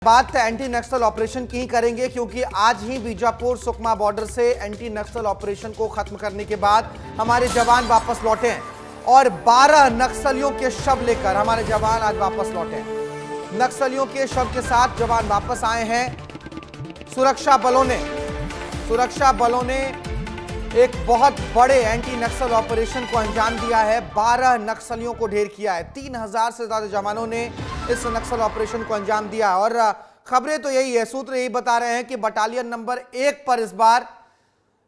बात एंटी नक्सल ऑपरेशन की ही करेंगे, क्योंकि आज ही बीजापुर सुकमा बॉर्डर से एंटी नक्सल ऑपरेशन को खत्म करने के बाद हमारे जवान वापस लौटे हैं और 12 नक्सलियों के शव लेकर हमारे जवान आज वापस लौटे हैं। नक्सलियों के शव के साथ जवान वापस आए हैं। सुरक्षा बलों ने एक बहुत बड़े एंटी नक्सल ऑपरेशन को अंजाम दिया है। 12 नक्सलियों को ढेर किया है। 3000 से ज्यादा जवानों ने इस नक्सल ऑपरेशन को अंजाम दिया और खबरें तो यही है, सूत्र यही बता रहे हैं कि बटालियन नंबर 1 पर इस बार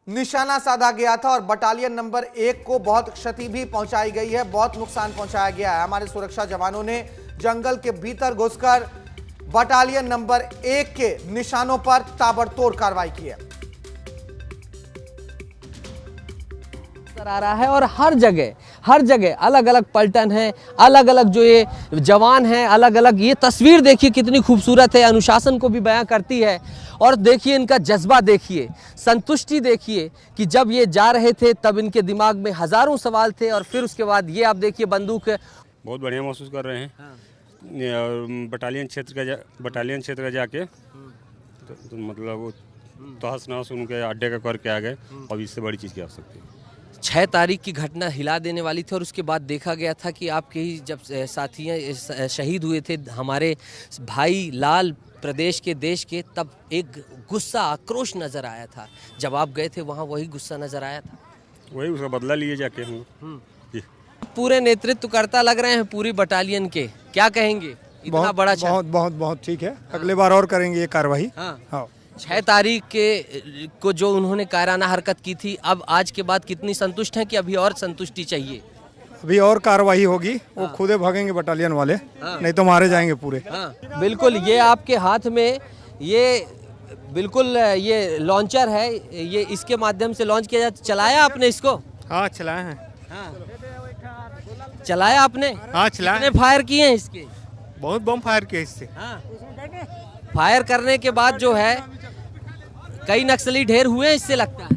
निशाना साधा गया था और बटालियन नंबर 1 को बहुत क्षति भी पहुंचाई गई है, बहुत नुकसान पहुंचाया गया है। हमारे सुरक्षा जवानों ने जंगल के भीतर घुसकर बटालियन नंबर 1 के निशानों पर ताबड़तोड़ कार्रवाई की है। आ रहा है और हर जगह अलग अलग पलटन है, अलग अलग जो ये जवान हैं, अलग अलग ये तस्वीर देखिए कितनी खूबसूरत है, अनुशासन को भी बयां करती है। और देखिए इनका जज्बा, देखिए संतुष्टि, देखिए कि जब ये जा रहे थे तब इनके दिमाग में हजारों सवाल थे और फिर उसके बाद ये आप देखिए बंदूक। बहुत बढ़िया महसूस कर रहे हैं। हाँ। बटालियन क्षेत्र का जाके तो मतलब तहस नहस उनके अड्डे का करके आ गए। अब इससे बड़ी चीज़ क्या हो सकती है। 6 तारीख की घटना हिला देने वाली थी और उसके बाद देखा गया था कि आपके ही जब साथी शहीद हुए थे हमारे भाई लाल प्रदेश के, देश के, तब एक गुस्सा, आक्रोश नजर आया था। जब आप गए थे वहाँ वही गुस्सा नजर आया था, वही उसका बदला लिए जाके हम। पूरे नेतृत्व करता लग रहे हैं पूरी बटालियन के, क्या कहेंगे? इतना बड़ा बहुत ठीक है। अगले बार और करेंगे ये कार्रवाई। हाँ। 6 तारीख को जो उन्होंने कायराना हरकत की थी, अब आज के बाद कितनी संतुष्ट हैं कि अभी और संतुष्टि चाहिए? अभी और कार्रवाई होगी। वो खुदे भागेंगे बटालियन वाले, नहीं तो मारे जाएंगे पूरे। बिल्कुल, ये आपके हाथ में ये बिल्कुल ये लॉन्चर है, ये इसके माध्यम से लॉन्च किया जाता। चलाया आपने इसको? हाँ चलाए हैं। चलाया आपने? हाँ चलाए। कितने फायर किए हैं इसके? बहुत बम फायर किए इससे। फायर करने के बाद जो है कई नक्सली ढेर हुए हैं, इससे लगता है।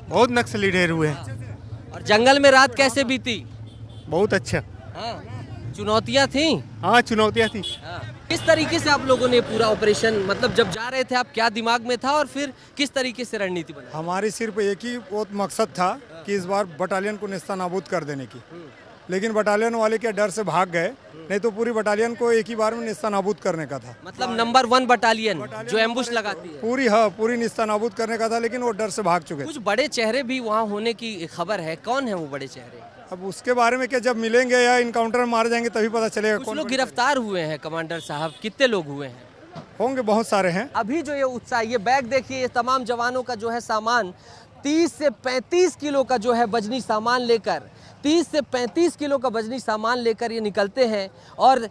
बहुत नक्सली ढेर हुए हैं। और जंगल में रात कैसे बीती? बहुत अच्छा। चुनौतियां थी? हाँ चुनौतियां थी। किस तरीके से आप लोगों ने पूरा ऑपरेशन, मतलब जब जा रहे थे आप, क्या दिमाग में था और फिर किस तरीके से रणनीति बना? हमारी सिर्फ एक ही बहुत मकसद था कि इस बार बटालियन को नेस्तनाबूद कर देने की, लेकिन बटालियन वाले के डर से भाग गए, नहीं तो पूरी बटालियन को एक ही बार में नेस्तनाबूद करने का था। मतलब नंबर 1 बटालियन जो एम्बुश लगाती है पूरी नेस्तनाबूद करने का था, लेकिन वो डर से भाग चुके। कुछ बड़े चेहरे भी वहाँ होने की खबर है, कौन है वो बड़े चेहरे? अब उसके बारे में क्या, जब मिलेंगे या इनकाउंटर में मारे जाएंगे तभी पता चलेगा। कुछ लोग गिरफ्तार हुए हैं कमांडर साहब, कितने लोग हुए हैं? होंगे, बहुत सारे हैं। अभी जो ये उत्साह, ये बैग देखिए, ये तमाम जवानों का जो है सामान 30 से 35 किलो का जो है वजनी सामान लेकर, 30 से 35 किलो का वजनी सामान लेकर ये निकलते हैं और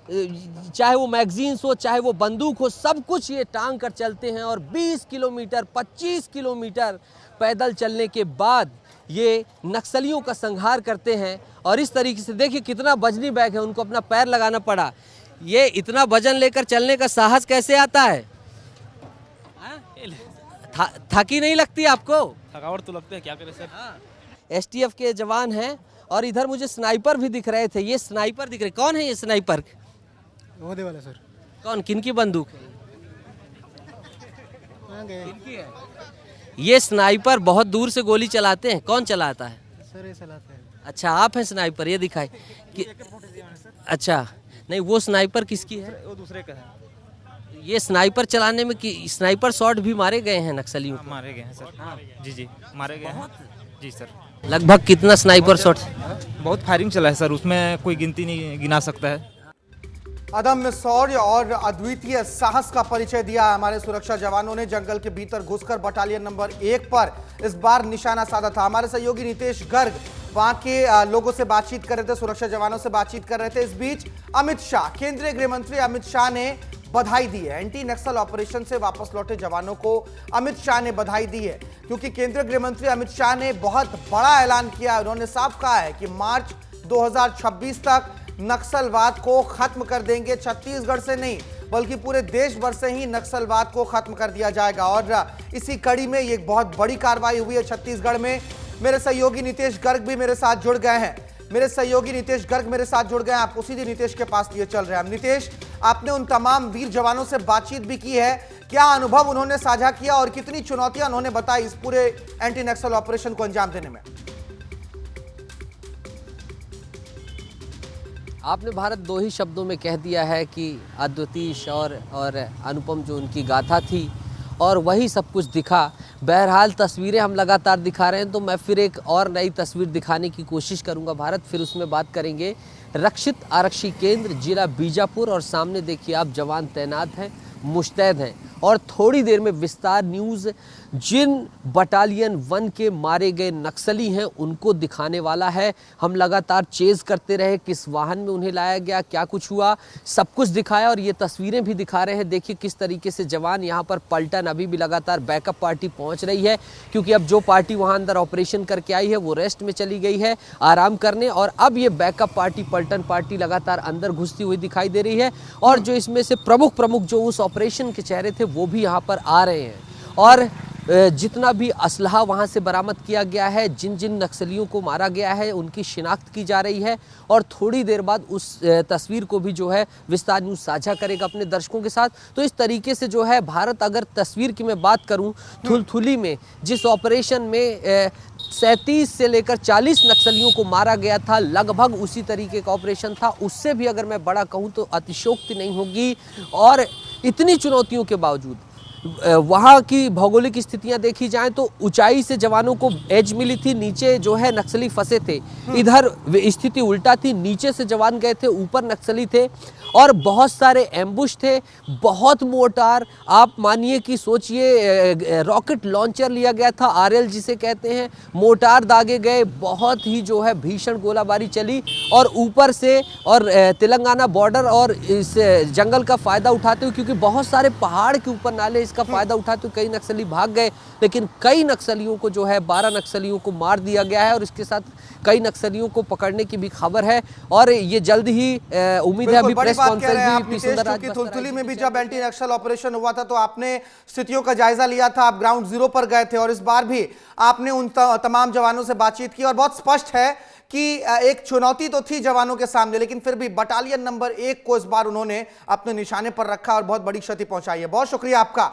चाहे वो मैगजीन्स हो, चाहे वो बंदूक हो, सब कुछ ये टांग कर चलते हैं और 20 किलोमीटर 25 किलोमीटर पैदल चलने के बाद ये नक्सलियों का संहार करते हैं। और इस तरीके से देखिए कितना वजनी बैग है, उनको अपना पैर लगाना पड़ा। ये इतना वजन लेकर चलने का साहस कैसे आता है? थकी नहीं लगती आपको? थकावट तो लगती है, क्या करें सर। STF के जवान हैं और इधर मुझे स्नाइपर भी दिख रहे थे। ये स्नाइपर दिख रहे, कौन है ये स्नाइपर? मोदी वाला सर। कौन, किनकी बंदूक है? किनकी है? ये स्नाइपर बहुत दूर से गोली चलाते हैं, कौन चलाता है? सर ये चलाते हैं। अच्छा, आप हैं स्नाइपर, ये दिखाए कि अच्छा नहीं, वो स्नाइपर किसकी है? वो दूसरे का है। ये स्नाइपर चलाने में कि स्नाइपर शॉट भी मारे गए हैं नक्सलियों को? मारे गए हैं सर। जी मारे गए हैं जी सर। लगभग कितना स्नाइपर शॉट? बहुत फायरिंग चला है सर, उसमें कोई गिनती नहीं गिना सकता है। अदम्य शौर्य और अद्वितीय साहस का परिचय दिया हमारे सुरक्षा जवानों ने। जंगल के भीतर घुसकर बटालियन नंबर 1 पर इस बार निशाना साधा था। हमारे सहयोगी नितेश गर्ग वहां के लोगों से बातचीत कर रहे थे, सुरक्षा जवानों से बातचीत कर रहे थे। इस बीच अमित शाह, केंद्रीय गृह मंत्री अमित शाह ने बधाई दी है। एंटी नक्सल ऑपरेशन से वापस लौटे जवानों को अमित शाह ने बधाई दी है, क्योंकि केंद्रीय गृह मंत्री अमित शाह ने बहुत बड़ा ऐलान किया। उन्होंने साफ कहा है कि मार्च 2026 तक नक्सलवाद को खत्म कर देंगे। छत्तीसगढ़ से नहीं बल्कि पूरे देश भर से ही नक्सलवाद को खत्म कर दिया जाएगा। और इसी कड़ी में ये बहुत बड़ी कार्रवाई हुई है छत्तीसगढ़ में। मेरे सहयोगी नितेश गर्ग भी मेरे साथ जुड़ गए हैं। मेरे सहयोगी नितेश गर्ग मेरे साथ जुड़ गए हैं। आप उसी दिन नितेश के पास लिए चल रहे हैं। नितेश, आपने उन तमाम वीर जवानों से बातचीत भी की है। क्या अनुभव उन्होंने साझा किया और कितनी चुनौतियां उन्होंने बताई इस पूरे एंटी नक्सल ऑपरेशन को अंजाम देने में? आपने भारत दो ही शब्दों में कह दिया है कि अद्वितीय शौर्य और अनुपम जो उनकी गाथा थी, और वही सब कुछ दिखा। बहरहाल तस्वीरें हम लगातार दिखा रहे हैं, तो मैं फिर एक और नई तस्वीर दिखाने की कोशिश करूंगा भारत, फिर उसमें बात करेंगे। रक्षित आरक्षी केंद्र जिला बीजापुर, और सामने देखिए आप जवान तैनात हैं, मुस्तैद हैं, और थोड़ी देर में विस्तार न्यूज़ जिन बटालियन 1 के मारे गए नक्सली हैं उनको दिखाने वाला है। हम लगातार चेज़ करते रहे, किस वाहन में उन्हें लाया गया, क्या कुछ हुआ, सब कुछ दिखाया, और ये तस्वीरें भी दिखा रहे हैं। देखिए किस तरीके से जवान यहाँ पर पलटन, अभी भी लगातार बैकअप पार्टी पहुँच रही है, क्योंकि अब जो पार्टी वहाँ अंदर ऑपरेशन करके आई है वो रेस्ट में चली गई है आराम करने, और अब ये बैकअप पार्टी, पलटन पार्टी लगातार अंदर घुसती हुई दिखाई दे रही है। और जो इसमें से प्रमुख जो उस ऑपरेशन के चेहरे थे वो भी यहाँ पर आ रहे हैं, और जितना भी असलहा वहाँ से बरामद किया गया है, जिन जिन नक्सलियों को मारा गया है उनकी शिनाख्त की जा रही है। और थोड़ी देर बाद उस तस्वीर को भी जो है विस्तार न्यूज़ साझा करेगा अपने दर्शकों के साथ। तो इस तरीके से जो है भारत, अगर तस्वीर की मैं बात करूं, थुलथुली में जिस ऑपरेशन में 37 से लेकर 40 नक्सलियों को मारा गया था, लगभग उसी तरीके का ऑपरेशन था। उससे भी अगर मैं बड़ा कहूँ तो अतिशयोक्ति नहीं होगी। और इतनी चुनौतियों के बावजूद वहाँ की भौगोलिक स्थितियां देखी जाएं तो ऊंचाई से जवानों को एज मिली थी, नीचे जो है नक्सली फंसे थे। इधर स्थिति उल्टा थी, नीचे से जवान गए थे, ऊपर नक्सली थे, और बहुत सारे एम्बुश थे, बहुत मोर्टार, आप मानिए कि सोचिए रॉकेट लॉन्चर लिया गया था, आरएल जिसे कहते हैं, मोर्टार दागे गए, बहुत ही जो है भीषण गोलाबारी चली। और ऊपर से और तेलंगाना बॉर्डर और इस जंगल का फ़ायदा उठाते हुए, क्योंकि बहुत सारे पहाड़ के ऊपर नाले, इसका फ़ायदा उठाते हुए कई नक्सली भाग गए, लेकिन कई नक्सलियों को जो है 12 नक्सलियों को मार दिया गया है, और इसके साथ कई नक्सलियों को पकड़ने की भी खबर है। और ये जल्द ही उम्मीद है, अभी प्रेस कॉन्फ्रेंस भी सुंदरराज थुलथुली में भी जब एंटी नक्सल ऑपरेशन हुआ था तो आपने स्थितियों का जायजा लिया था, आप ग्राउंड जीरो पर गए थे, और इस बार भी आपने उन तमाम जवानों से बातचीत की। और बहुत स्पष्ट है कि एक चुनौती तो थी जवानों के सामने, लेकिन फिर भी बटालियन नंबर 1 को इस बार उन्होंने अपने निशाने पर रखा और बहुत बड़ी क्षति पहुंचाई है। बहुत शुक्रिया आपका।